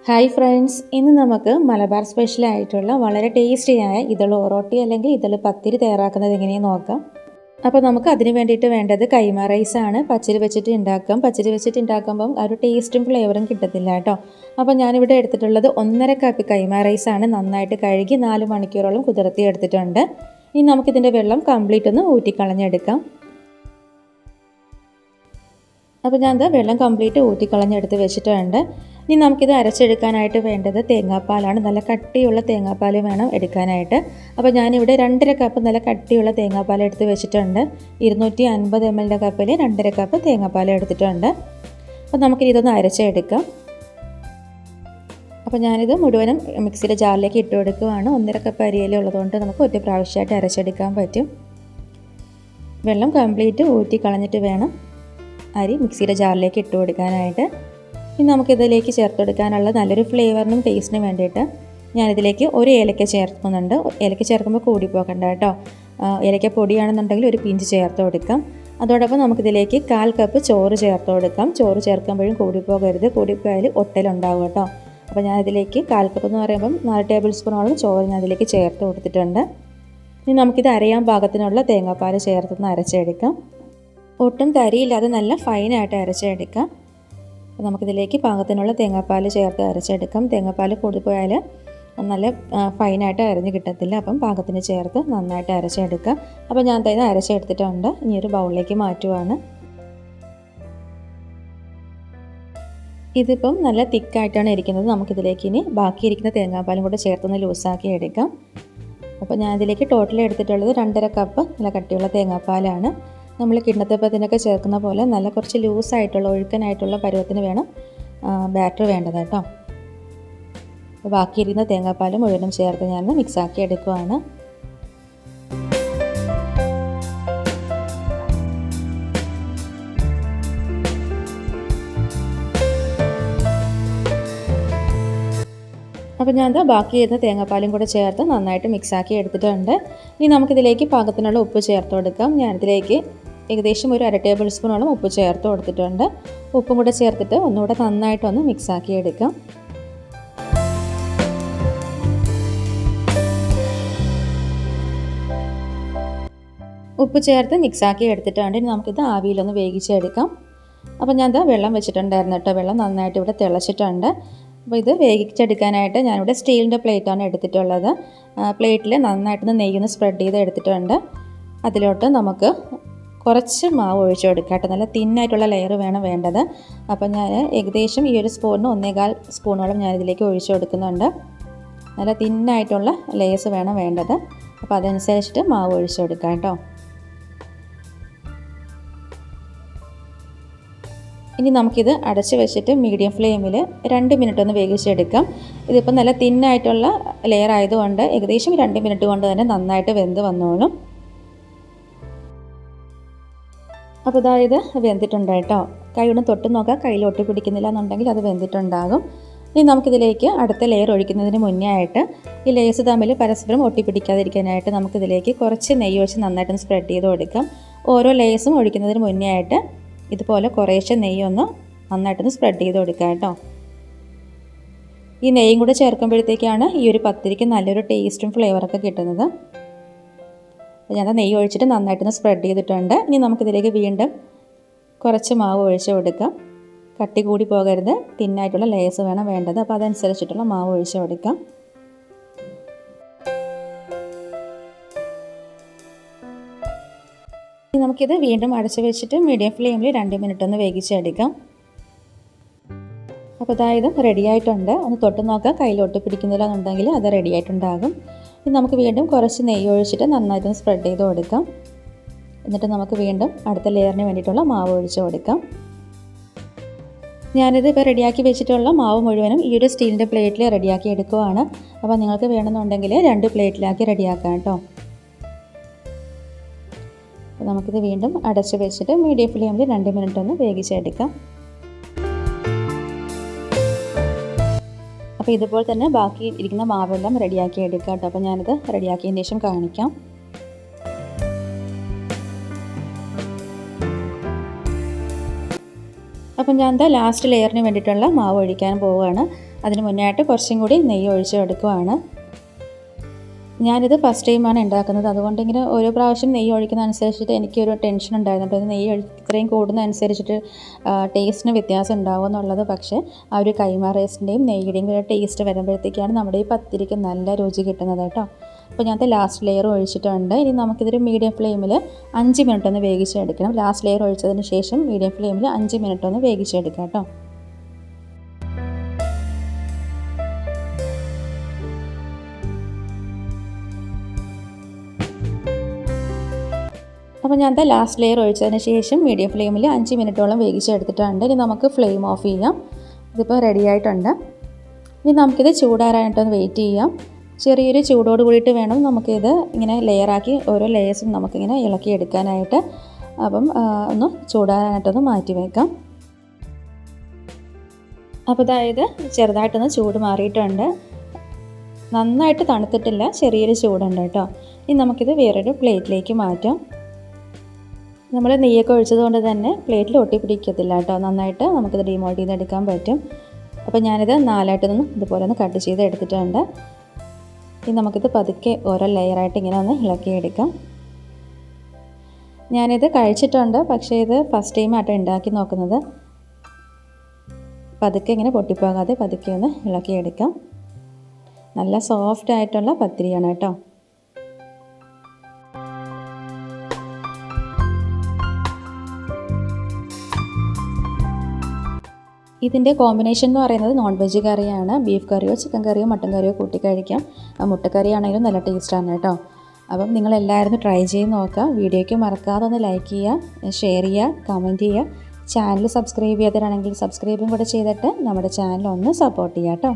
Hi friends, ഇന്ന് നമുക്ക് മലബാർ സ്പെഷ്യലായിട്ടുള്ള വളരെ ടേസ്റ്റിയായ ഇതൾ ഒറോട്ടി അല്ലെങ്കിൽ ഇതൾ പത്തിരി തയ്യാറാക്കുന്നത് എങ്ങനെയെന്ന് നോക്കാം. അപ്പോൾ നമുക്ക് അതിന് വേണ്ടിയിട്ട് വേണ്ടത് കൈമ റൈസാണ്. പച്ചരി വെച്ചിട്ട് ഉണ്ടാക്കാം. പച്ചരി വെച്ചിട്ട് ഉണ്ടാക്കുമ്പം ആ ഒരു ടേസ്റ്റും ഫ്ലേവറും കിട്ടത്തില്ല കേട്ടോ. അപ്പോൾ ഞാനിവിടെ എടുത്തിട്ടുള്ളത് 1.5 കപ്പ് കൈമ റൈസാണ്. നന്നായിട്ട് കഴുകി 4 മണിക്കൂറോളം കുതിർത്തി എടുത്തിട്ടുണ്ട്. ഇനി നമുക്കിതിൻ്റെ വെള്ളം കംപ്ലീറ്റ് ഒന്ന് ഊറ്റിക്കളഞ്ഞെടുക്കാം. അപ്പോൾ ഞാൻ വെള്ളം കംപ്ലീറ്റ് ഊറ്റിക്കളഞ്ഞെടുത്ത് വെച്ചിട്ടുണ്ട്. ഇനി നമുക്കിത് അരച്ചെടുക്കാനായിട്ട് വേണ്ടത് തേങ്ങാപ്പാലാണ്. നല്ല കട്ടിയുള്ള തേങ്ങാപ്പാൽ വേണം എടുക്കാനായിട്ട്. അപ്പോൾ ഞാനിവിടെ 2.5 കപ്പ് നല്ല കട്ടിയുള്ള തേങ്ങാപ്പാൽ എടുത്ത് വെച്ചിട്ടുണ്ട്. 250 ml കപ്പിൽ 2.5 കപ്പ് തേങ്ങാപ്പാൽ എടുത്തിട്ടുണ്ട്. അപ്പോൾ നമുക്കിനി ഇതൊന്ന് അരച്ചെടുക്കാം. അപ്പോൾ ഞാനിത് മുഴുവനും മിക്സിയുടെ ജാറിലേക്ക് ഇട്ട് കൊടുക്കുകയാണ്. 1.5 കപ്പ് അരിയിലുള്ളതുകൊണ്ട് നമുക്ക് ഒറ്റ പ്രാവശ്യമായിട്ട് അരച്ചെടുക്കാൻ പറ്റും. വെള്ളം കംപ്ലീറ്റ് ഊറ്റി കളഞ്ഞിട്ട് വേണം അരി മിക്സിയുടെ ജാറിലേക്ക് ഇട്ട് കൊടുക്കാനായിട്ട്. ഇനി നമുക്കിതിലേക്ക് ചേർത്ത് കൊടുക്കാനുള്ള നല്ലൊരു ഫ്ലേവറിനും ടേസ്റ്റിനും വേണ്ടിയിട്ട് ഞാനിതിലേക്ക് ഒരു ഏലക്ക ചേർക്കുന്നുണ്ട്. ഏലക്ക ചേർക്കുമ്പോൾ കൂടി പോകണ്ട കേട്ടോ. ഏലക്ക പൊടിയാണെന്നുണ്ടെങ്കിൽ ഒരു പിഞ്ച് ചേർത്ത് കൊടുക്കാം. അതോടൊപ്പം നമുക്കിതിലേക്ക് 1/4 കപ്പ് ചോറ് ചേർത്ത് കൊടുക്കാം. ചോറ് ചേർക്കുമ്പോഴും കൂടിപ്പോകരുത്, കൂടിപ്പോയാൽ ഒട്ടലുണ്ടാകും കേട്ടോ. അപ്പോൾ ഞാനിതിലേക്ക് 1/4 കപ്പ് എന്ന് പറയുമ്പം 4 ടേബിൾ സ്പൂണോളം ചോറ് ഞാൻ അതിലേക്ക് ചേർത്ത് കൊടുത്തിട്ടുണ്ട്. ഇനി നമുക്കിത് അരയാൻ പാകത്തിനുള്ള തേങ്ങാപ്പാൽ ചേർത്തൊന്ന് അരച്ചെടുക്കാം. ഒട്ടും തരിയില്ലാതെ നല്ല ഫൈനായിട്ട് അരച്ചെടുക്കാം. അപ്പോൾ നമുക്കിതിലേക്ക് പാകത്തിനുള്ള തേങ്ങാപ്പാൽ ചേർത്ത് അരച്ചെടുക്കാം. തേങ്ങാപ്പാൽ കൂടിപ്പോയാൽ നല്ല ഫൈനായിട്ട് അരഞ്ഞ് കിട്ടത്തില്ല. അപ്പം പാകത്തിന് ചേർത്ത് നന്നായിട്ട് അരച്ചെടുക്കുക. അപ്പോൾ ഞാൻ തന്നെ അരച്ചെടുത്തിട്ടുണ്ട്. ഇനി ഒരു ബൗളിലേക്ക് മാറ്റുവാണ്. ഇതിപ്പം നല്ല തിക്കായിട്ടാണ് ഇരിക്കുന്നത്. നമുക്കിതിലേക്ക് ഇനി ബാക്കിയിരിക്കുന്ന തേങ്ങാപ്പാലും കൂടെ ചേർത്തൊന്ന് ലൂസാക്കി എടുക്കാം. അപ്പോൾ ഞാൻ ഇതിലേക്ക് ടോട്ടൽ എടുത്തിട്ടുള്ളത് 2.5 കപ്പ് നല്ല കട്ടിയുള്ള തേങ്ങാപ്പാലാണ്. നമ്മൾ കിണ്ണത്തപ്പത്തിനൊക്കെ ചേർക്കുന്ന പോലെ നല്ല കുറച്ച് ലൂസായിട്ടുള്ള ഒഴുക്കനായിട്ടുള്ള പരുവത്തിന് വേണം ബാറ്റർ വേണ്ടത് കേട്ടോ. അപ്പോൾ ബാക്കിയിരിക്കുന്ന തേങ്ങാപ്പാലും മുഴുവനും ചേർത്ത് ഞാൻ മിക്സാക്കി എടുക്കുവാണ്. അപ്പോൾ ഞാൻ ബാക്കി ചെയ്യുന്ന തേങ്ങാപ്പാലും കൂടെ ചേർത്ത് നന്നായിട്ട് മിക്സാക്കി എടുത്തിട്ടുണ്ട്. ഇനി നമുക്കിതിലേക്ക് പാകത്തിനുള്ള ഉപ്പ് ചേർത്ത് കൊടുക്കാം. ഞാനിതിലേക്ക് ഏകദേശം ഒരു 1/2 ടേബിൾ സ്പൂണോളം ഉപ്പ് ചേർത്ത് കൊടുത്തിട്ടുണ്ട്. ഉപ്പും കൂടെ ചേർത്തിട്ട് ഒന്നുകൂടെ നന്നായിട്ടൊന്ന് മിക്സാക്കി എടുക്കാം. ഉപ്പ് ചേർത്ത് മിക്സാക്കി എടുത്തിട്ടുണ്ട്. ഇനി നമുക്കിത് ആവിയിലൊന്ന് വേവിച്ചെടുക്കാം. അപ്പോൾ ഞാൻ വെള്ളം വെച്ചിട്ടുണ്ടായിരുന്നു കേട്ടോ. വെള്ളം നന്നായിട്ട് ഇവിടെ തിളച്ചിട്ടുണ്ട്. അപ്പോൾ ഇത് വേവിച്ചെടുക്കാനായിട്ട് ഞാനിവിടെ സ്റ്റീലിൻ്റെ പ്ലേറ്റാണ് എടുത്തിട്ടുള്ളത്. പ്ലേറ്റിൽ നന്നായിട്ടൊന്ന് നെയ്യൊന്ന് സ്പ്രെഡ് ചെയ്ത് എടുത്തിട്ടുണ്ട്. അതിലോട്ട് നമുക്ക് കുറച്ച് മാവ് ഒഴിച്ച് കൊടുക്കാം കേട്ടോ. നല്ല തിന്നായിട്ടുള്ള ലെയർ വേണ്ടത്. അപ്പോൾ ഞാൻ ഏകദേശം ഈ ഒരു സ്പൂണിന് 1.25 സ്പൂണോളം ഞാനിതിലേക്ക് ഒഴിച്ച് കൊടുക്കുന്നുണ്ട്. നല്ല തിന്നായിട്ടുള്ള ലെയേഴ്സ് വേണ്ടത്. അപ്പോൾ അതനുസരിച്ചിട്ട് മാവ് ഒഴിച്ച് കൊടുക്കാം കേട്ടോ. ഇനി നമുക്കിത് അടച്ച് വെച്ചിട്ട് മീഡിയം ഫ്ലെയിമിൽ 2 മിനിറ്റ് ഒന്ന് വേവിച്ചെടുക്കാം. ഇതിപ്പോൾ നല്ല തിന്നായിട്ടുള്ള ലെയർ ആയതുകൊണ്ട് ഏകദേശം 2 മിനിറ്റ് കൊണ്ട് തന്നെ നന്നായിട്ട് വെന്ത് വന്നോളും. അപ്പോൾ ഇത് വെന്തിട്ടുണ്ട് കേട്ടോ. കൈ ഒന്ന് തൊട്ട് നോക്കാം. കയ്യിൽ ഒട്ടി പിടിക്കുന്നില്ല എന്നുണ്ടെങ്കിൽ അത് വെന്തിട്ടുണ്ടാകും. ഇനി നമുക്കിതിലേക്ക് അടുത്ത ലെയർ ഒഴിക്കുന്നതിന് മുന്നേ ആയിട്ട് ഈ ലെയേഴ്സ് തമ്മിൽ പരസ്പരം ഒട്ടിപ്പിടിക്കാതിരിക്കാനായിട്ട് നമുക്കിതിലേക്ക് കുറച്ച് നെയ്യ് ഒഴിച്ച് നന്നായിട്ടൊന്ന് സ്പ്രെഡ് ചെയ്ത് കൊടുക്കാം. ഓരോ ലെയേഴ്സും ഒഴിക്കുന്നതിന് മുന്നേ ആയിട്ട് ഇതുപോലെ കുറേശ്ശെ നെയ്യൊന്ന് നന്നായിട്ടൊന്ന് സ്പ്രെഡ് ചെയ്ത് കൊടുക്കുക കേട്ടോ. ഈ നെയ്യും കൂടെ ചേർക്കുമ്പോഴത്തേക്കാണ് ഈ ഒരു പത്തിരിക്ക് നല്ലൊരു ടേസ്റ്റും ഫ്ലേവറൊക്കെ കിട്ടുന്നത്. ഞാൻ നെയ്യ് ഒഴിച്ചിട്ട് നന്നായിട്ടൊന്ന് സ്പ്രെഡ് ചെയ്തിട്ടുണ്ട്. ഇനി നമുക്കിതിലേക്ക് വീണ്ടും കുറച്ച് മാവ് ഒഴിച്ച് കൊടുക്കാം. കട്ടി കൂടി പോകരുത്, തിന്നായിട്ടുള്ള ലേയേഴ്സ് വേണ്ടത്. അപ്പോൾ അതനുസരിച്ചിട്ടുള്ള മാവ് ഒഴിച്ച് കൊടുക്കാം. ഇനി നമുക്കിത് വീണ്ടും അടച്ച് വെച്ചിട്ട് മീഡിയം ഫ്ലെയിമിൽ 2 മിനിറ്റ് ഒന്ന് വേവിച്ചെടുക്കാം. അപ്പോൾ ഇതും റെഡി ആയിട്ടുണ്ട്. ഒന്ന് തൊട്ട് നോക്കാം. കയ്യിലോട്ട് പിടിക്കുന്നില്ല എന്നുണ്ടെങ്കിൽ അത് റെഡി ആയിട്ടുണ്ടാകും. ഇനി നമുക്ക് വീണ്ടും കുറച്ച് നെയ്യ് ഒഴിച്ചിട്ട് നന്നായിട്ടൊന്ന് സ്പ്രെഡ് ചെയ്ത് കൊടുക്കാം. എന്നിട്ട് നമുക്ക് വീണ്ടും അടുത്ത ലെയറിന് വേണ്ടിയിട്ടുള്ള മാവ് ഒഴിച്ച് കൊടുക്കാം. ഞാനിത് ഇപ്പോൾ റെഡിയാക്കി വെച്ചിട്ടുള്ള മാവ് മുഴുവനും ഈ ഒരു സ്റ്റീലിൻ്റെ പ്ലേറ്റിൽ റെഡിയാക്കി എടുക്കുവാണ്. അപ്പോൾ നിങ്ങൾക്ക് വേണമെന്നുണ്ടെങ്കിൽ 2 പ്ലേറ്റിലാക്കി റെഡിയാക്കാം കേട്ടോ. അപ്പോൾ നമുക്കിത് വീണ്ടും അടച്ച് വെച്ചിട്ട് മീഡിയം ഫ്ലെയിമിൽ 2 മിനിറ്റ് ഒന്ന് വേവിച്ചെടുക്കാം. അപ്പോൾ ഇതുപോലെ തന്നെ ബാക്കി ഇരിക്കുന്ന മാവെല്ലാം റെഡിയാക്കി എടുക്കാം കേട്ടോ. അപ്പോൾ ഞാനിത് റെഡിയാക്കിയതിന് ശേഷം കാണിക്കാം. അപ്പോൾ ഞാൻ ലാസ്റ്റ് ലെയറിന് വേണ്ടിയിട്ടുള്ള മാവ് ഒഴിക്കാൻ പോവുകയാണ്. അതിന് മുന്നായിട്ട് കുറച്ചും കൂടി നെയ്യ് ഒഴിച്ച് കൊടുക്കുവാണ്. ഞാനിത് ഫസ്റ്റ് ടൈമാണ് ഉണ്ടാക്കുന്നത്, അതുകൊണ്ട് ഇങ്ങനെ ഓരോ പ്രാവശ്യം നെയ്യ് ഒഴിക്കുന്ന അനുസരിച്ചിട്ട് എനിക്കൊരു ടെൻഷൻ ഉണ്ടായിരുന്നു കേട്ടോ. നെയ്യ് ഇത്രയും കൂടുന്ന അനുസരിച്ചിട്ട് ടേസ്റ്റിന് വ്യത്യാസം ഉണ്ടാവും എന്നുള്ളത്. പക്ഷേ ആ ഒരു കൈമ റൈസിൻ്റെയും നെയ്യുടെയും കൂടെ ടേസ്റ്റ് വരുമ്പോഴത്തേക്കാണ് നമ്മുടെ ഈ പത്തിരിക്ക് നല്ല രുചി കിട്ടുന്നത് കേട്ടോ. അപ്പോൾ ഞാനത് ലാസ്റ്റ് ലെയർ ഒഴിച്ചിട്ടുണ്ട്. ഇനി നമുക്കിതൊരു മീഡിയം ഫ്ലെയിമിൽ 5 മിനിറ്റ് ഒന്ന് വേവിച്ചെടുക്കണം. ലാസ്റ്റ് ലെയർ ഒഴിച്ചതിന് ശേഷം മീഡിയം ഫ്ലെയിമിൽ 5 മിനിറ്റ് ഒന്ന് വേവിച്ചെടുക്കാം കേട്ടോ. അപ്പോൾ ഞാനത് ലാസ്റ്റ് ലെയർ ഒഴിച്ചതിന് ശേഷം മീഡിയം ഫ്ലെയിമിൽ 5 മിനിറ്റോളം വേവിച്ചെടുത്തിട്ടുണ്ട്. ഇനി നമുക്ക് ഫ്ലെയിം ഓഫ് ചെയ്യാം. ഇതിപ്പോൾ റെഡി ആയിട്ടുണ്ട്. ഇനി നമുക്കിത് ചൂടാറാനായിട്ടൊന്ന് വെയിറ്റ് ചെയ്യാം. ചെറിയൊരു ചൂടോട് കൂടിയിട്ട് വേണം നമുക്കിത് ഇങ്ങനെ ലെയറാക്കി ഓരോ ലെയേഴ്സും നമുക്കിങ്ങനെ ഇളക്കിയെടുക്കാനായിട്ട്. അപ്പം ഒന്ന് ചൂടാറാനായിട്ടൊന്ന് മാറ്റി വയ്ക്കാം. അപ്പോൾ അതായത് ചെറുതായിട്ടൊന്ന് ചൂട് മാറിയിട്ടുണ്ട്, നന്നായിട്ട് തണുത്തിട്ടില്ല, ചെറിയൊരു ചൂടുണ്ട് കേട്ടോ. ഇനി നമുക്കിത് വേറൊരു പ്ലേറ്റിലേക്ക് മാറ്റാം. നമ്മൾ നെയ്യൊക്കെ ഒഴിച്ചത് കൊണ്ട് തന്നെ പ്ലേറ്റിൽ ഒട്ടിപ്പിടിക്കത്തില്ല കേട്ടോ. നന്നായിട്ട് നമുക്കിത് ഡിമോൾഡ് ചെയ്തെടുക്കാൻ പറ്റും. അപ്പോൾ ഞാനിത് 4ആയിട്ടൊന്ന് ഇതുപോലെ ഒന്ന് കട്ട് ചെയ്ത് എടുത്തിട്ടുണ്ട്. ഇനി നമുക്കിത് പതുക്കെ ഓരോ ലെയറായിട്ട് ഇങ്ങനെ ഒന്ന് ഇളക്കിയെടുക്കാം. ഞാനിത് കഴിച്ചിട്ടുണ്ട്, പക്ഷേ ഇത് ഫസ്റ്റ് ടൈമായിട്ട് ഉണ്ടാക്കി നോക്കുന്നത്. പതുക്കെ ഇങ്ങനെ പൊട്ടിപ്പോകാതെ പതുക്കെ ഒന്ന് ഇളക്കിയെടുക്കാം. നല്ല സോഫ്റ്റ് ആയിട്ടുള്ള പത്തിരിയാണ് കേട്ടോ. ഇതിൻ്റെ കോമ്പിനേഷൻ എന്ന് പറയുന്നത് നോൺ വെജ് കറിയാണ്. ബീഫ് കറിയോ ചിക്കൻ കറിയോ മട്ടൻ കറിയോ കൂട്ടി കഴിക്കാം. മുട്ടക്കറി ആണെങ്കിലും നല്ല ടേസ്റ്റാണ് കേട്ടോ. അപ്പം നിങ്ങളെല്ലാവരും ട്രൈ ചെയ്ത് നോക്കുക. വീഡിയോയ്ക്ക് മറക്കാതെ ഒന്ന് ലൈക്ക് ചെയ്യുക, ഷെയർ ചെയ്യുക, കമൻറ്റ് ചെയ്യുക. ചാനൽ സബ്സ്ക്രൈബ് ചെയ്യാത്തവരാണെങ്കിൽ സബ്സ്ക്രൈബും കൂടെ ചെയ്തിട്ട് നമ്മുടെ ചാനൽ ഒന്ന് സപ്പോർട്ട് ചെയ്യാം കേട്ടോ.